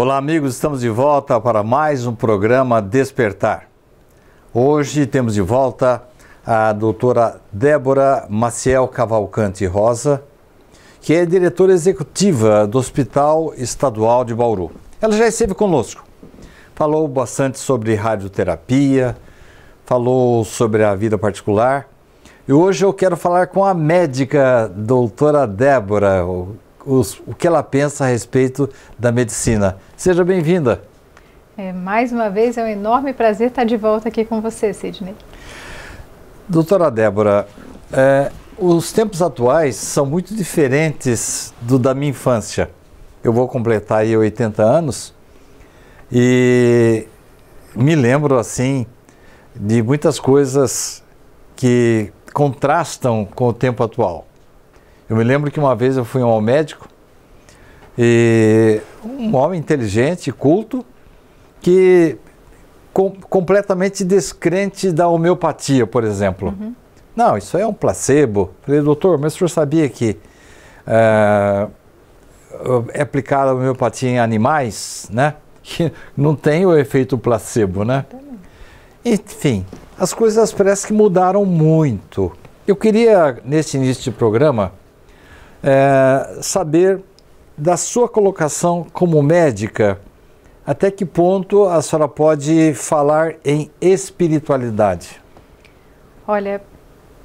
Olá amigos, estamos de volta para mais um programa Despertar. Hoje temos de volta a doutora Débora Maciel Cavalcante Rosa, que é diretora executiva do Hospital Estadual de Bauru. Ela já esteve conosco, falou bastante sobre radioterapia, falou sobre a vida particular. E hoje eu quero falar com a médica doutora Débora, o que ela pensa a respeito da medicina. Seja bem-vinda. Mais uma vez, é um enorme prazer estar de volta aqui com você, Sidney. Doutora Débora, os tempos atuais são muito diferentes do da minha infância. Eu vou completar aí 80 anos e me lembro, assim, de muitas coisas que contrastam com o tempo atual. Eu me lembro que uma vez eu fui ao médico e um homem inteligente, culto, que completamente descrente da homeopatia, por exemplo. Uhum. Não, isso é um placebo. Falei, doutor, mas o senhor sabia que é aplicada a homeopatia em animais, né? Que não tem o efeito placebo, né? Enfim, as coisas parece que mudaram muito. Eu queria, nesse início de programa, saber da sua colocação como médica, até que ponto a senhora pode falar em espiritualidade? Olha,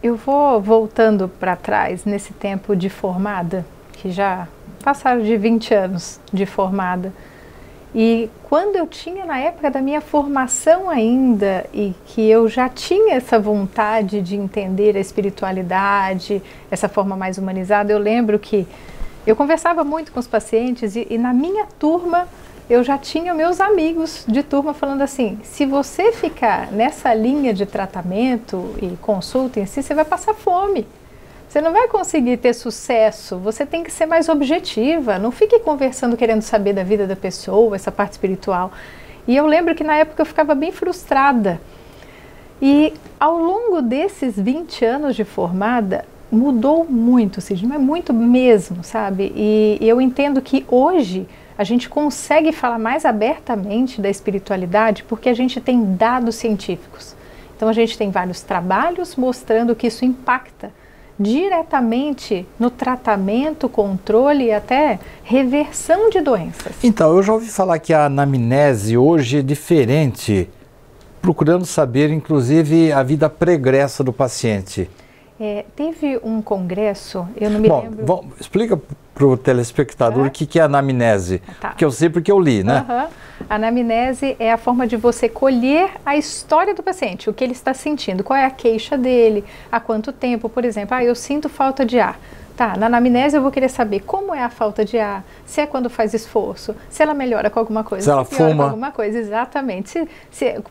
eu vou voltando para trás nesse tempo de formada, que já passaram de 20 anos de formada. E quando eu tinha, na época da minha formação ainda, e que eu já tinha essa vontade de entender a espiritualidade, essa forma mais humanizada, eu lembro que eu conversava muito com os pacientes e na minha turma eu já tinha meus amigos de turma falando assim, se você ficar nessa linha de tratamento e consulta em si, você vai passar fome. Você não vai conseguir ter sucesso, você tem que ser mais objetiva, não fique conversando querendo saber da vida da pessoa, essa parte espiritual. E eu lembro que na época eu ficava bem frustrada. E ao longo desses 20 anos de formada, mudou muito, Sidney, mas muito mesmo, sabe? E eu entendo que hoje a gente consegue falar mais abertamente da espiritualidade porque a gente tem dados científicos. Então a gente tem vários trabalhos mostrando que isso impacta diretamente no tratamento, controle e até reversão de doenças. Então, eu já ouvi falar que a anamnese hoje é diferente, procurando saber, inclusive, a vida pregressa do paciente. Teve um congresso, eu não me lembro... Bom, explica para o telespectador o que é anamnese, porque eu sei porque eu li, né? A anamnese é a forma de você colher a história do paciente, o que ele está sentindo, qual é a queixa dele, há quanto tempo, por exemplo, eu sinto falta de ar. Tá, na anamnese eu vou querer saber como é a falta de ar, se é quando faz esforço, se ela melhora com alguma coisa, se ela fuma com alguma coisa, exatamente.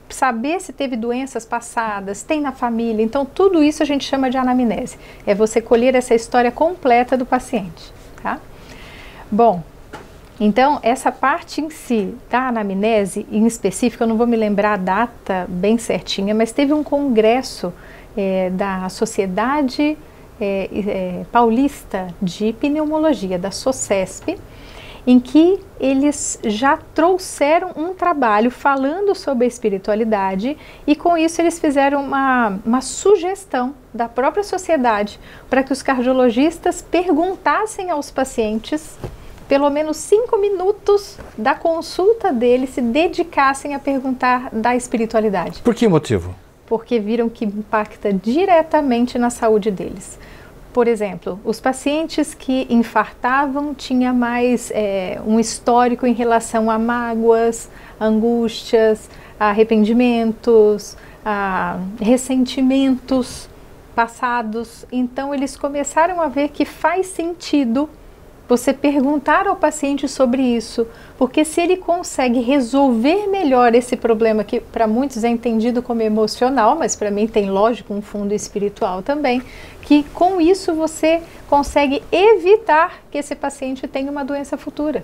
Saber se teve doenças passadas, tem na família, então tudo isso a gente chama de anamnese. É você colher essa história completa do paciente, tá? Bom, então essa parte em si da anamnese, em específico, eu não vou me lembrar a data bem certinha, mas teve um congresso da Sociedade Paulista de Pneumologia, da SOCESP, em que eles já trouxeram um trabalho falando sobre a espiritualidade e com isso eles fizeram uma sugestão da própria sociedade para que os cardiologistas perguntassem aos pacientes, pelo menos 5 minutos da consulta deles, se dedicassem a perguntar da espiritualidade. Por que motivo? Porque viram que impacta diretamente na saúde deles. Por exemplo, os pacientes que infartavam tinham mais um histórico em relação a mágoas, angústias, arrependimentos, ressentimentos passados. Então, eles começaram a ver que faz sentido você perguntar ao paciente sobre isso, porque se ele consegue resolver melhor esse problema, que para muitos é entendido como emocional, mas para mim tem, lógico, um fundo espiritual também, que com isso você consegue evitar que esse paciente tenha uma doença futura.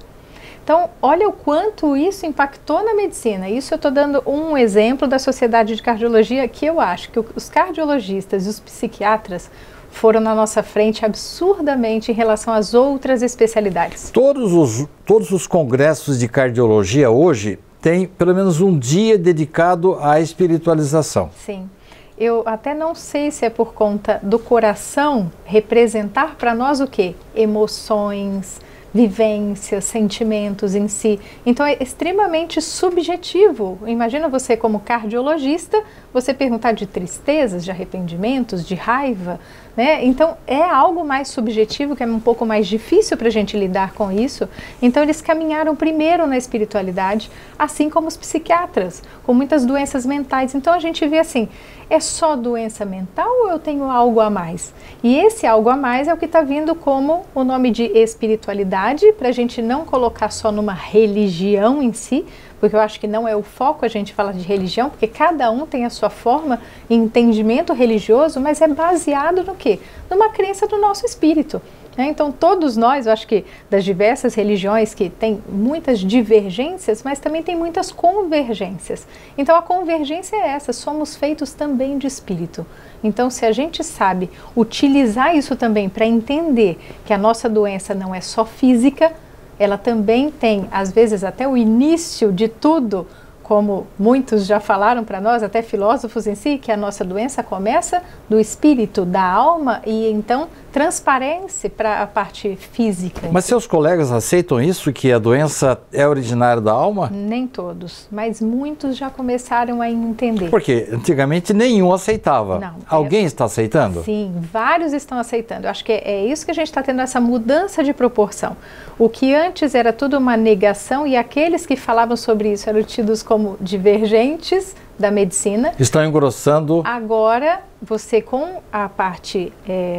Então, olha o quanto isso impactou na medicina. Isso eu estou dando um exemplo da Sociedade de Cardiologia, que eu acho que os cardiologistas e os psiquiatras foram na nossa frente absurdamente em relação às outras especialidades. Todos os congressos de cardiologia hoje têm pelo menos um dia dedicado à espiritualização. Sim. Eu até não sei se é por conta do coração representar para nós o quê? Emoções, vivências, sentimentos em si. Então é extremamente subjetivo. Imagina você como cardiologista, você perguntar de tristezas, de arrependimentos, de raiva, né? Então é algo mais subjetivo, que é um pouco mais difícil para a gente lidar com isso. Então eles caminharam primeiro na espiritualidade, assim como os psiquiatras, com muitas doenças mentais. Então a gente vê assim, é só doença mental ou eu tenho algo a mais? E esse algo a mais é o que está vindo como o nome de espiritualidade, para a gente não colocar só numa religião em si, porque eu acho que não é o foco a gente falar de religião, porque cada um tem a sua forma e entendimento religioso, mas é baseado no quê? Numa crença do nosso espírito. Então todos nós, eu acho que das diversas religiões que tem muitas divergências, mas também tem muitas convergências. Então a convergência é essa, somos feitos também de espírito. Então se a gente sabe utilizar isso também para entender que a nossa doença não é só física, ela também tem, às vezes, até o início de tudo, como muitos já falaram para nós, até filósofos em si, que a nossa doença começa do espírito, da alma, e então transparece para a parte física. Mas seus colegas aceitam isso, que a doença é originária da alma? Nem todos, mas muitos já começaram a entender. Porque antigamente nenhum aceitava. Não, Alguém está aceitando? Sim, vários estão aceitando. Eu acho que é isso que a gente está tendo, essa mudança de proporção. O que antes era tudo uma negação, e aqueles que falavam sobre isso eram tidos como divergentes da medicina. Estão engrossando. Agora, você com a parte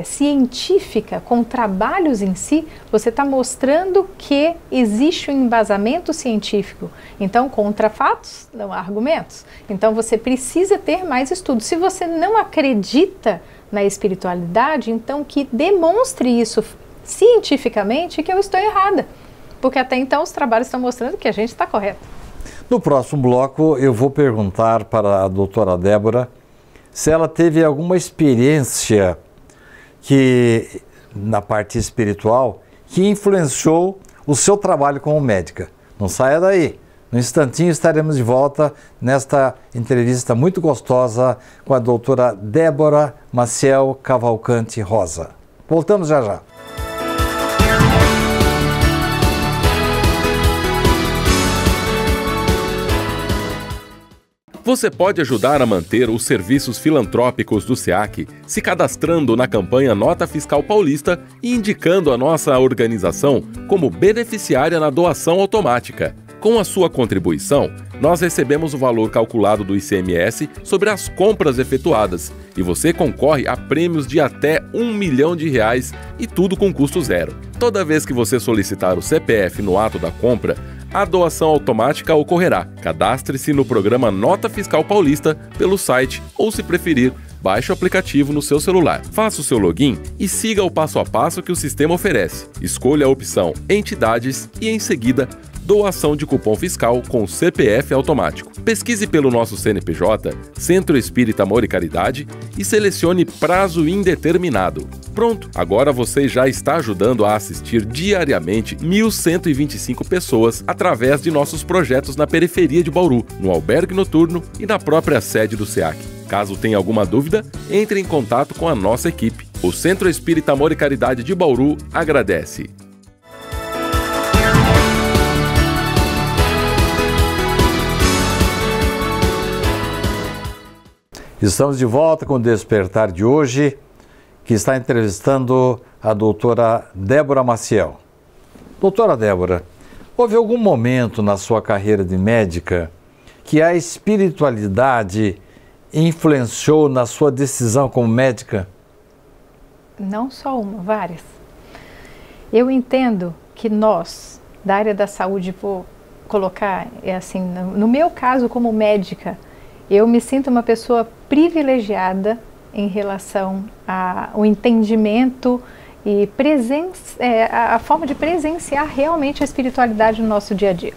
científica, com trabalhos em si, você está mostrando que existe um embasamento científico. Então, contra fatos, não há argumentos. Então, você precisa ter mais estudos. Se você não acredita na espiritualidade, então que demonstre isso cientificamente que eu estou errada. Porque até então os trabalhos estão mostrando que a gente está correto. No próximo bloco, eu vou perguntar para a doutora Débora se ela teve alguma experiência que, na parte espiritual, que influenciou o seu trabalho como médica. Não saia daí. No instantinho estaremos de volta nesta entrevista muito gostosa com a doutora Débora Maciel Cavalcante Rosa. Voltamos já já. Você pode ajudar a manter os serviços filantrópicos do SEAC se cadastrando na campanha Nota Fiscal Paulista e indicando a nossa organização como beneficiária na doação automática. Com a sua contribuição, nós recebemos o valor calculado do ICMS sobre as compras efetuadas e você concorre a prêmios de até R$1 milhão e tudo com custo zero. Toda vez que você solicitar o CPF no ato da compra, a doação automática ocorrerá. Cadastre-se no programa Nota Fiscal Paulista pelo site ou, se preferir, baixe o aplicativo no seu celular. Faça o seu login e siga o passo a passo que o sistema oferece. Escolha a opção Entidades e, em seguida, Doação de cupom fiscal com CPF automático. Pesquise pelo nosso CNPJ, Centro Espírita Amor e Caridade, e selecione prazo indeterminado. Pronto, agora você já está ajudando a assistir diariamente 1.125 pessoas através de nossos projetos na periferia de Bauru, no albergue noturno e na própria sede do SEAC. Caso tenha alguma dúvida, entre em contato com a nossa equipe. O Centro Espírita Amor e Caridade de Bauru agradece. Estamos de volta com o Despertar de hoje, que está entrevistando a doutora Débora Maciel. Doutora Débora, houve algum momento na sua carreira de médica que a espiritualidade influenciou na sua decisão como médica? Não só uma, várias. Eu entendo que nós, da área da saúde, vou colocar, assim, no meu caso como médica, eu me sinto uma pessoa privilegiada em relação ao entendimento e a forma de presenciar realmente a espiritualidade no nosso dia a dia.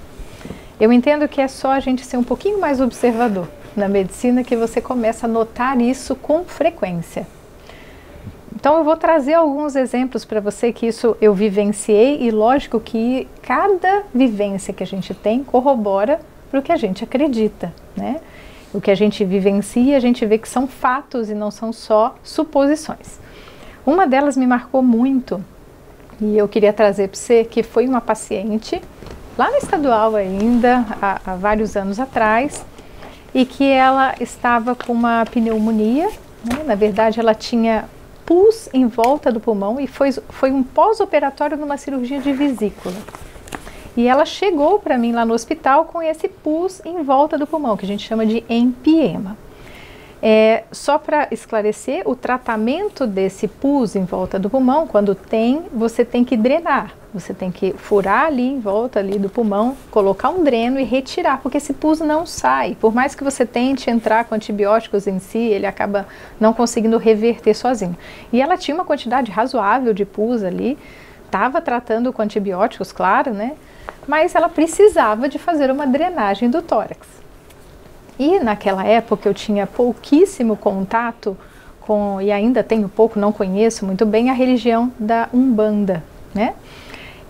Eu entendo que é só a gente ser um pouquinho mais observador na medicina que você começa a notar isso com frequência. Então eu vou trazer alguns exemplos para você que isso eu vivenciei e lógico que cada vivência que a gente tem corrobora para o que a gente acredita, né? O que a gente vivencia, a gente vê que são fatos e não são só suposições. Uma delas me marcou muito e eu queria trazer para você, que foi uma paciente lá no estadual ainda, há vários anos atrás, e que ela estava com uma pneumonia, né? Na verdade ela tinha pus em volta do pulmão e foi um pós-operatório numa cirurgia de vesícula. E ela chegou para mim lá no hospital com esse pus em volta do pulmão, que a gente chama de empiema. Só para esclarecer, o tratamento desse pus em volta do pulmão, quando tem, você tem que drenar. Você tem que furar ali em volta ali do pulmão, colocar um dreno e retirar, porque esse pus não sai. Por mais que você tente entrar com antibióticos em si, ele acaba não conseguindo reverter sozinho. E ela tinha uma quantidade razoável de pus ali, estava tratando com antibióticos, claro, né? Mas ela precisava de fazer uma drenagem do tórax. E naquela época eu tinha pouquíssimo contato com, e ainda tenho pouco, não conheço muito bem, a religião da Umbanda, né?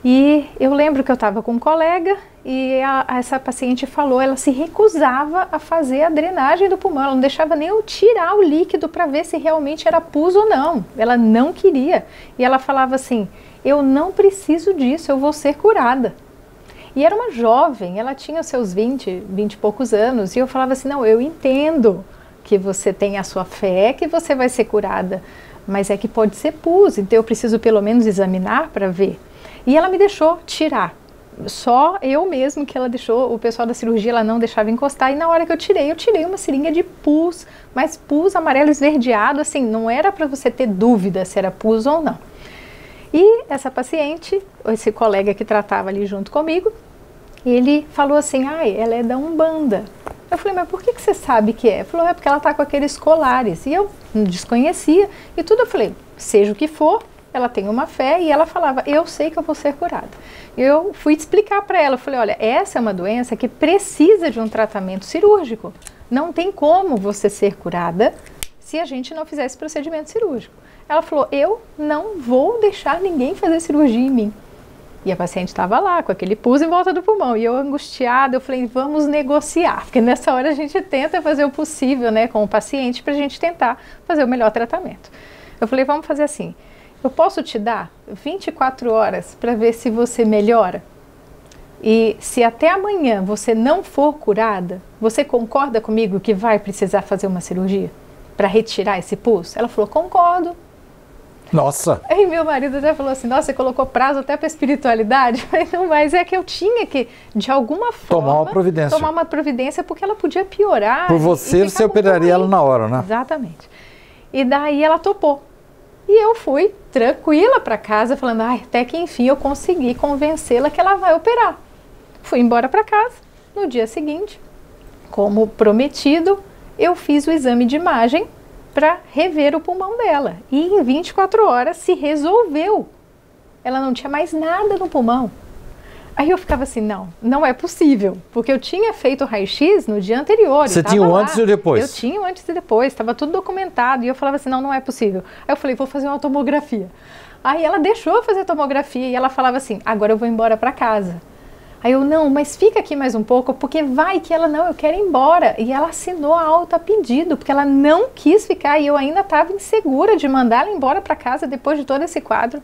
E eu lembro que eu estava com um colega e essa paciente falou, ela se recusava a fazer a drenagem do pulmão, ela não deixava nem eu tirar o líquido para ver se realmente era pus ou não, ela não queria. E ela falava assim, eu não preciso disso, eu vou ser curada. E era uma jovem, ela tinha os seus 20 e poucos anos, e eu falava assim, não, eu entendo que você tem a sua fé, que você vai ser curada, mas é que pode ser pus, então eu preciso pelo menos examinar para ver. E ela me deixou tirar, só eu mesmo que ela deixou, o pessoal da cirurgia ela não deixava encostar, e na hora que eu tirei uma seringa de pus, mas pus amarelo esverdeado, assim, não era para você ter dúvida se era pus ou não. E essa paciente, esse colega que tratava ali junto comigo, ele falou assim, ela é da Umbanda. Eu falei, mas por que você sabe que é? Ele falou, é porque ela está com aqueles colares. E eu não desconhecia e tudo. Eu falei, seja o que for, ela tem uma fé. E ela falava, eu sei que eu vou ser curada. Eu fui explicar para ela, eu falei, olha, essa é uma doença que precisa de um tratamento cirúrgico. Não tem como você ser curada se a gente não fizer esse procedimento cirúrgico. Ela falou, eu não vou deixar ninguém fazer cirurgia em mim. E a paciente estava lá, com aquele pus em volta do pulmão. E eu angustiada, eu falei, vamos negociar. Porque nessa hora a gente tenta fazer o possível, né, com o paciente para a gente tentar fazer o melhor tratamento. Eu falei, vamos fazer assim, eu posso te dar 24 horas para ver se você melhora? E se até amanhã você não for curada, você concorda comigo que vai precisar fazer uma cirurgia para retirar esse pus? Ela falou, concordo. Nossa! Aí meu marido até falou assim, nossa, você colocou prazo até para espiritualidade? Eu falei, não, mas é que eu tinha que, de alguma forma, tomar uma providência porque ela podia piorar. Por você operaria ela na hora, né? Exatamente. E daí ela topou. E eu fui tranquila para casa, falando, até que enfim eu consegui convencê-la que ela vai operar. Fui embora para casa. No dia seguinte, como prometido, eu fiz o exame de imagem para rever o pulmão dela. E em 24 horas se resolveu. Ela não tinha mais nada no pulmão. Aí eu ficava assim, não é possível. Porque eu tinha feito o raio-x no dia anterior. Você tinha o antes e o depois? Eu tinha o antes e depois, estava tudo documentado. E eu falava assim, não é possível. Aí eu falei, vou fazer uma tomografia. Aí ela deixou eu fazer a tomografia e ela falava assim, agora eu vou embora para casa. Aí eu, não, mas fica aqui mais um pouco, porque vai que ela, não, eu quero ir embora. E ela assinou a alta a pedido, porque ela não quis ficar e eu ainda estava insegura de mandar ela embora para casa depois de todo esse quadro.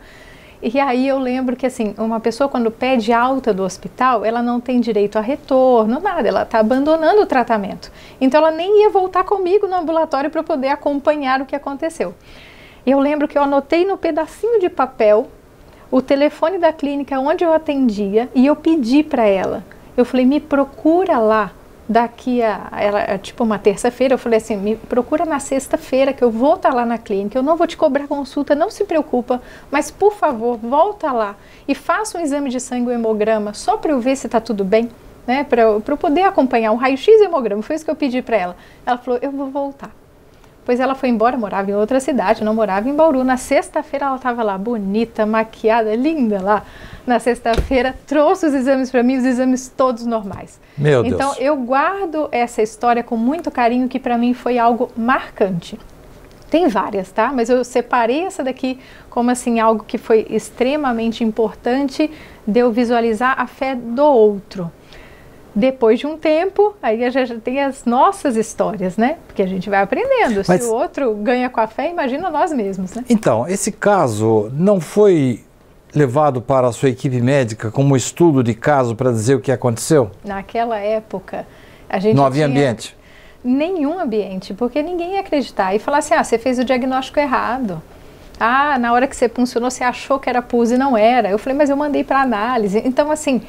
E aí eu lembro que assim, uma pessoa quando pede alta do hospital, ela não tem direito a retorno, nada, ela está abandonando o tratamento. Então ela nem ia voltar comigo no ambulatório para poder acompanhar o que aconteceu. Eu lembro que eu anotei no pedacinho de papel o telefone da clínica onde eu atendia e eu pedi para ela. Eu falei, me procura lá daqui tipo uma terça-feira. Eu falei assim, me procura na sexta-feira que eu vou estar lá na clínica. Eu não vou te cobrar consulta, não se preocupa, mas por favor, volta lá e faça um exame de sangue, um hemograma, só para eu ver se está tudo bem, né? Para eu poder acompanhar um raio-x e hemograma. Foi isso que eu pedi para ela. Ela falou, eu vou voltar. Pois ela foi embora, morava em outra cidade, não morava em Bauru. Na sexta-feira ela estava lá, bonita, maquiada, linda lá. Na sexta-feira trouxe os exames para mim, os exames todos normais. Meu Deus. Então eu guardo essa história com muito carinho, que para mim foi algo marcante. Tem várias, tá? Mas eu separei essa daqui como assim algo que foi extremamente importante de eu visualizar a fé do outro. Depois de um tempo, aí a gente tem as nossas histórias, né? Porque a gente vai aprendendo. Mas... se o outro ganha com a fé, imagina nós mesmos, né? Então, esse caso não foi levado para a sua equipe médica como estudo de caso para dizer o que aconteceu? Naquela época, a gente não havia ambiente? Nenhum ambiente, porque ninguém ia acreditar. E falar assim, você fez o diagnóstico errado. Na hora que você puncionou, você achou que era pus e não era. Eu falei, mas eu mandei para análise. Então, assim,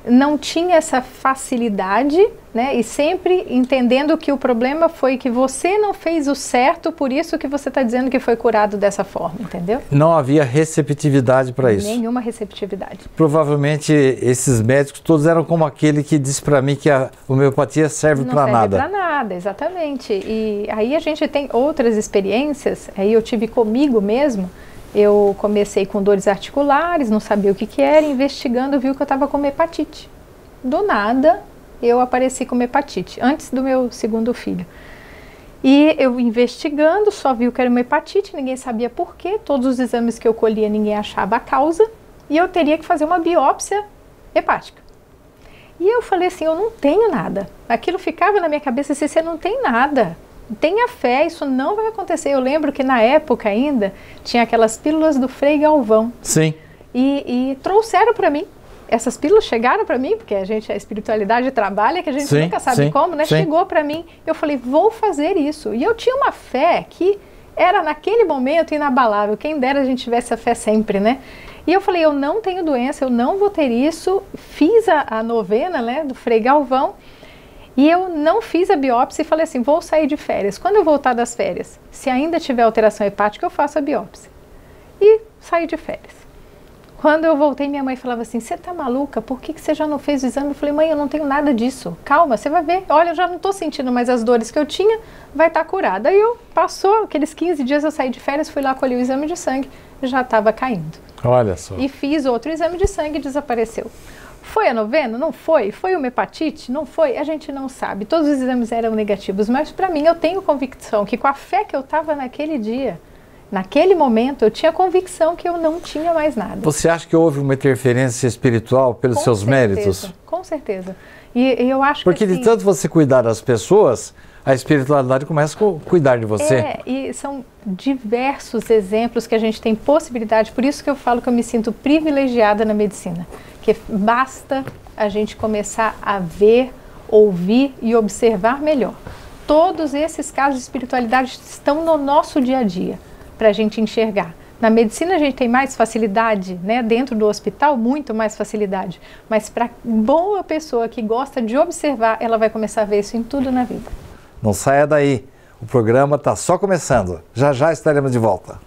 não tinha essa facilidade, né? E sempre entendendo que o problema foi que você não fez o certo, por isso que você está dizendo que foi curado dessa forma, entendeu? Não havia receptividade para isso? Nenhuma receptividade. Provavelmente esses médicos todos eram como aquele que disse para mim que a homeopatia serve para nada. Não serve para nada, exatamente. E aí a gente tem outras experiências, aí eu tive comigo mesmo. Eu comecei com dores articulares, não sabia o que era, investigando, viu que eu estava com hepatite. Do nada, eu apareci com hepatite, antes do meu segundo filho. E eu investigando, só viu que era uma hepatite, ninguém sabia por quê, todos os exames que eu colhia, ninguém achava a causa, e eu teria que fazer uma biópsia hepática. E eu falei assim, eu não tenho nada. Aquilo ficava na minha cabeça assim, você não tem nada. Tenha fé, isso não vai acontecer. Eu lembro que na época ainda tinha aquelas pílulas do Frei Galvão. Sim. E trouxeram para mim. Essas pílulas chegaram para mim, porque a espiritualidade trabalha, que a gente nunca sabe como, né? Chegou para mim. Eu falei, vou fazer isso. E eu tinha uma fé que era naquele momento inabalável. Quem dera a gente tivesse a fé sempre, né? E eu falei, eu não tenho doença, eu não vou ter isso. Fiz a novena, né, do Frei Galvão. E eu não fiz a biópsia e falei assim, vou sair de férias. Quando eu voltar das férias, se ainda tiver alteração hepática, eu faço a biópsia. E saí de férias. Quando eu voltei, minha mãe falava assim, você tá maluca? Por que você já não fez o exame? Eu falei, mãe, eu não tenho nada disso. Calma, você vai ver. Olha, eu já não tô sentindo mais as dores que eu tinha, vai estar curada. Aí passou aqueles 15 dias, eu saí de férias, fui lá colher o exame de sangue, já estava caindo. Olha só. E fiz outro exame de sangue e desapareceu. Foi a novena? Não foi. Foi uma hepatite? Não foi. A gente não sabe. Todos os exames eram negativos, mas para mim eu tenho convicção que com a fé que eu estava naquele dia, naquele momento, eu tinha convicção que eu não tinha mais nada. Você acha que houve uma interferência espiritual pelos seus méritos? Com certeza. E eu acho porque que assim, de tanto você cuidar das pessoas, a espiritualidade começa a cuidar de você. E são diversos exemplos que a gente tem possibilidade, por isso que eu falo que eu me sinto privilegiada na medicina. Que basta a gente começar a ver, ouvir e observar melhor. Todos esses casos de espiritualidade estão no nosso dia a dia, para a gente enxergar. Na medicina a gente tem mais facilidade, né? Dentro do hospital, muito mais facilidade. Mas para boa pessoa que gosta de observar, ela vai começar a ver isso em tudo na vida. Não saia daí, o programa está só começando. Já já estaremos de volta.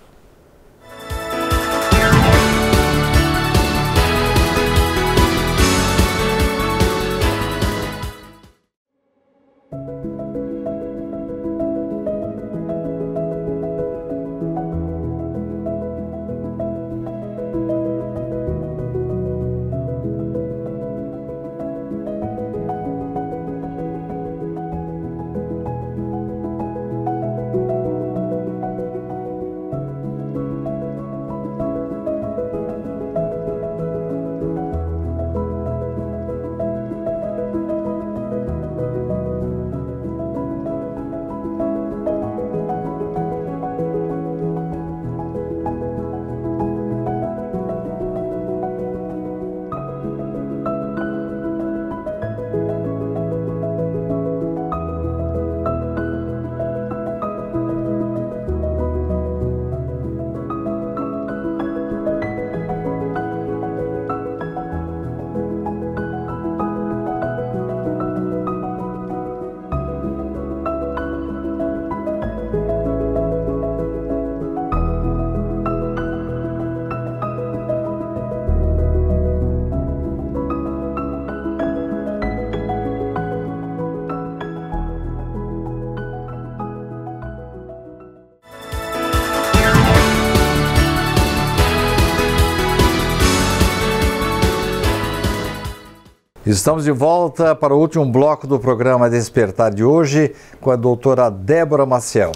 Estamos de volta para o último bloco do programa Despertar de hoje com a doutora Débora Maciel.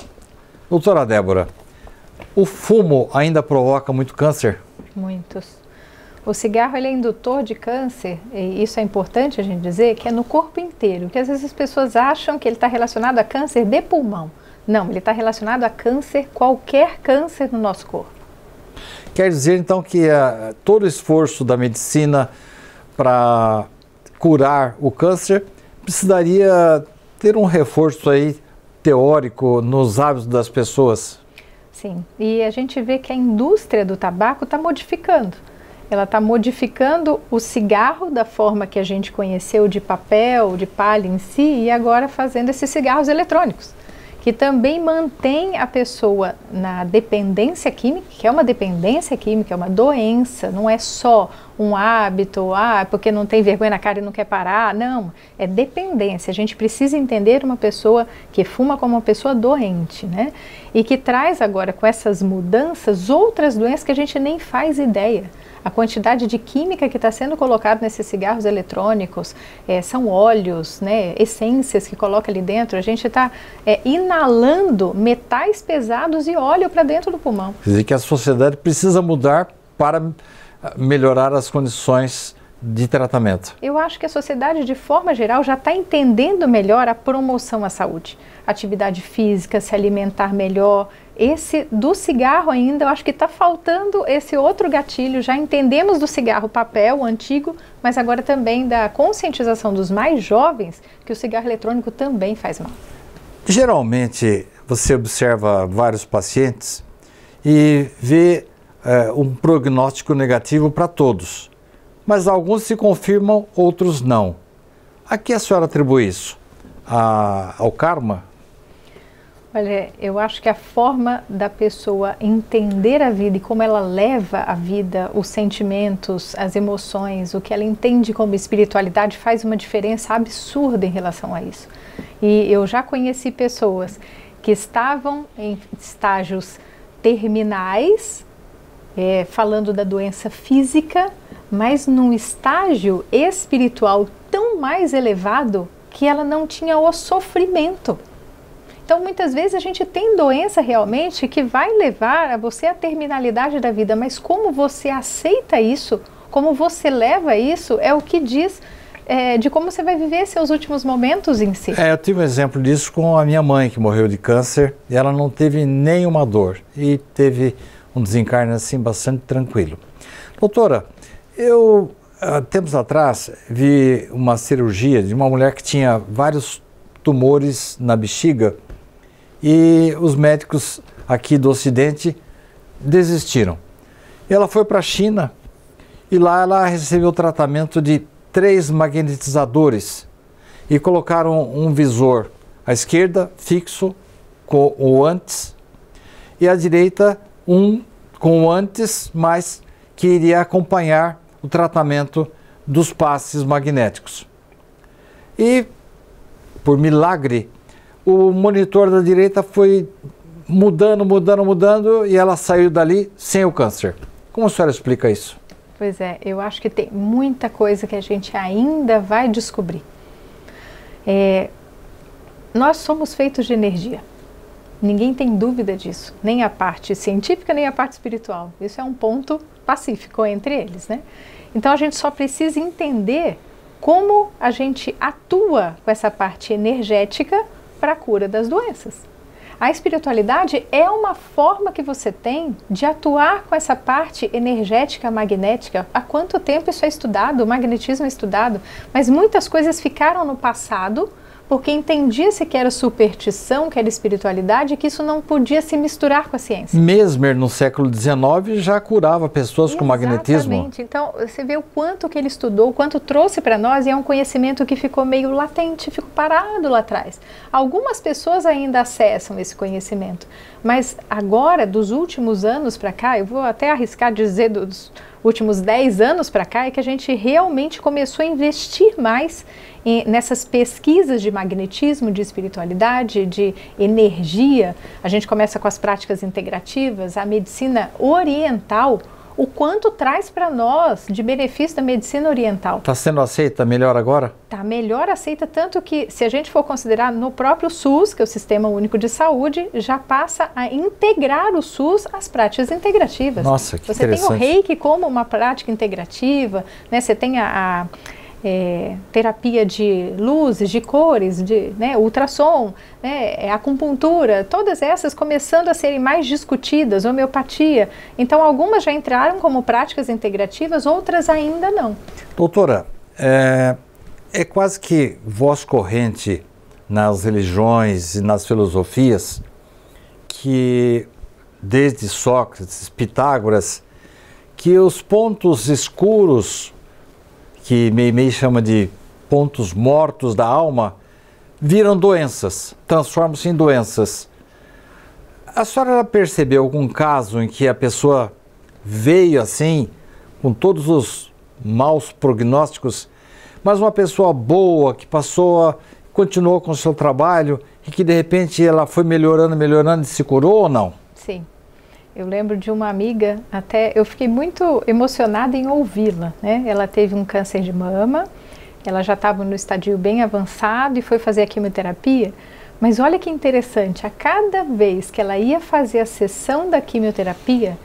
Doutora Débora, o fumo ainda provoca muito câncer? Muitos. O cigarro ele é indutor de câncer, e isso é importante a gente dizer, que é no corpo inteiro, que às vezes as pessoas acham que ele está relacionado a câncer de pulmão. Não, ele está relacionado a câncer, qualquer câncer no nosso corpo. Quer dizer então que todo o esforço da medicina para curar o câncer precisaria ter um reforço aí teórico nos hábitos das pessoas? Sim, e a gente vê que a indústria do tabaco está modificando. Ela está modificando o cigarro da forma que a gente conheceu, de papel, de palha em si, e agora fazendo esses cigarros eletrônicos, que também mantém a pessoa na dependência química, que é uma dependência química, é uma doença, não é só um hábito, porque não tem vergonha na cara e não quer parar, não, é dependência. A gente precisa entender uma pessoa que fuma como uma pessoa doente, né? E que traz agora com essas mudanças outras doenças que a gente nem faz ideia. A quantidade de química que está sendo colocada nesses cigarros eletrônicos, são óleos, né, essências que coloca ali dentro. A gente está inalando metais pesados e óleo para dentro do pulmão. Quer dizer que a sociedade precisa mudar para melhorar as condições de tratamento. Eu acho que a sociedade, de forma geral, já está entendendo melhor a promoção à saúde. Atividade física, se alimentar melhor. Esse do cigarro ainda, eu acho que está faltando esse outro gatilho. Já entendemos do cigarro papel, antigo, mas agora também da conscientização dos mais jovens que o cigarro eletrônico também faz mal. Geralmente, você observa vários pacientes e vê um prognóstico negativo para todos, mas alguns se confirmam, outros não. A que a senhora atribui isso? Ao karma? Olha, eu acho que a forma da pessoa entender a vida e como ela leva a vida, os sentimentos, as emoções, o que ela entende como espiritualidade faz uma diferença absurda em relação a isso. E eu já conheci pessoas que estavam em estágios terminais, falando da doença física, mas num estágio espiritual tão mais elevado que ela não tinha o sofrimento. Então, muitas vezes a gente tem doença realmente que vai levar a você à terminalidade da vida, mas como você aceita isso, como você leva isso, é o que diz de como você vai viver seus últimos momentos em si. Eu tive um exemplo disso com a minha mãe, que morreu de câncer, e ela não teve nenhuma dor, e teve um desencarne assim bastante tranquilo. Doutora, eu, tempos atrás, vi uma cirurgia de uma mulher que tinha vários tumores na bexiga, e os médicos aqui do Ocidente desistiram. Ela foi para a China e lá ela recebeu tratamento de 3 magnetizadores e colocaram um visor à esquerda fixo com o antes e à direita um com o antes, mas que iria acompanhar o tratamento dos passes magnéticos. E, por milagre, o monitor da direita foi mudando e ela saiu dali sem o câncer. Como a senhora explica isso? Pois é, eu acho que tem muita coisa que a gente ainda vai descobrir. Nós somos feitos de energia. Ninguém tem dúvida disso. Nem a parte científica, nem a parte espiritual. Isso é um ponto pacífico entre eles, né? Então a gente só precisa entender como a gente atua com essa parte energética para a cura das doenças. A espiritualidade é uma forma que você tem de atuar com essa parte energética magnética. Há quanto tempo isso é estudado? O magnetismo é estudado, mas muitas coisas ficaram no passado porque entendia-se que era superstição, que era espiritualidade, e que isso não podia se misturar com a ciência. Mesmer, no século XIX, já curava pessoas com magnetismo. Exatamente. Então, você vê o quanto que ele estudou, o quanto trouxe para nós, e é um conhecimento que ficou meio latente, ficou parado lá atrás. Algumas pessoas ainda acessam esse conhecimento, mas agora, dos últimos anos para cá, eu vou até arriscar dizer dos últimos 10 anos para cá, é que a gente realmente começou a investir mais nessas pesquisas de magnetismo, de espiritualidade, de energia. A gente começa com as práticas integrativas, a medicina oriental o quanto traz para nós de benefício da medicina oriental. Está sendo aceita melhor agora? Está melhor aceita, tanto que se a gente for considerar no próprio SUS, que é o Sistema Único de Saúde, já passa a integrar o SUS às práticas integrativas. Nossa, que Você interessante. tem o Reiki como uma prática integrativa, né? Você tem a terapia de luzes, de cores, né, ultrassom, né, acupuntura, todas essas começando a serem mais discutidas, homeopatia. Então, algumas já entraram como práticas integrativas, outras ainda não. Doutora, é quase que voz corrente nas religiões e nas filosofias que, desde Sócrates, Pitágoras, que os pontos escuros, que Meimei chama de pontos mortos da alma, viram doenças, transformam-se em doenças. A senhora percebeu algum caso em que a pessoa veio assim, com todos os maus prognósticos, mas uma pessoa boa, que continuou com o seu trabalho e que de repente ela foi melhorando e se curou ou não? Sim. Eu lembro de uma amiga, até eu fiquei muito emocionada em ouvi-la, né? Ela teve um câncer de mama, ela já estava no estadio bem avançado e foi fazer a quimioterapia, mas olha que interessante, a cada vez que ela ia fazer a sessão da quimioterapia,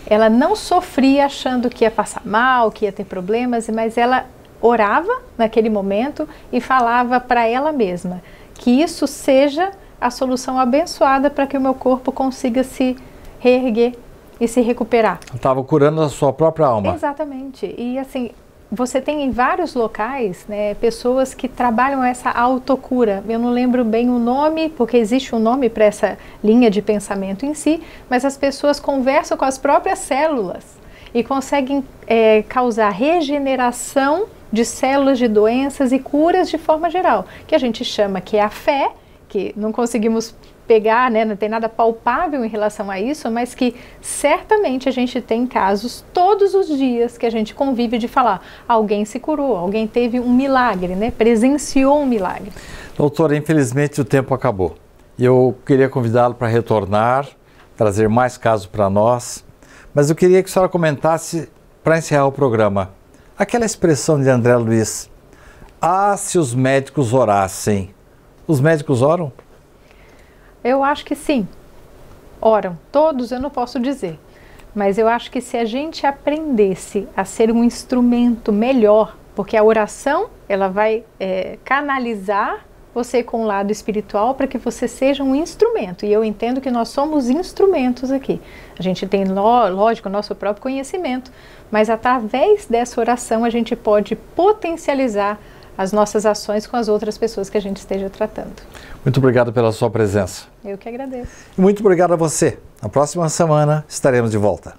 ela não sofria achando que ia passar mal, que ia ter problemas, mas ela orava naquele momento e falava para ela mesma que isso seja a solução abençoada para que o meu corpo consiga se reerguer e se recuperar. Estava curando a sua própria alma. Exatamente. E assim, você tem em vários locais, né, pessoas que trabalham essa autocura. Eu não lembro bem o nome, porque existe um nome para essa linha de pensamento em si, mas as pessoas conversam com as próprias células e conseguem causar regeneração de células de doenças e curas de forma geral, que a gente chama que é a fé, que não conseguimos pegar, né, não tem nada palpável em relação a isso, mas que certamente a gente tem casos todos os dias que a gente convive de falar, alguém se curou, alguém teve um milagre, né, presenciou um milagre. Doutora, infelizmente o tempo acabou. Eu queria convidá-lo para retornar, trazer mais casos para nós, mas eu queria que a senhora comentasse, para encerrar o programa, aquela expressão de André Luiz, se os médicos orassem. Os médicos oram? Eu acho que sim, oram, todos eu não posso dizer, mas eu acho que se a gente aprendesse a ser um instrumento melhor, porque a oração ela vai canalizar você com o lado espiritual para que você seja um instrumento, e eu entendo que nós somos instrumentos aqui, a gente tem lógico o nosso próprio conhecimento, mas através dessa oração a gente pode potencializar as nossas ações com as outras pessoas que a gente esteja tratando. Muito obrigado pela sua presença. Eu que agradeço. E muito obrigado a você. Na próxima semana estaremos de volta.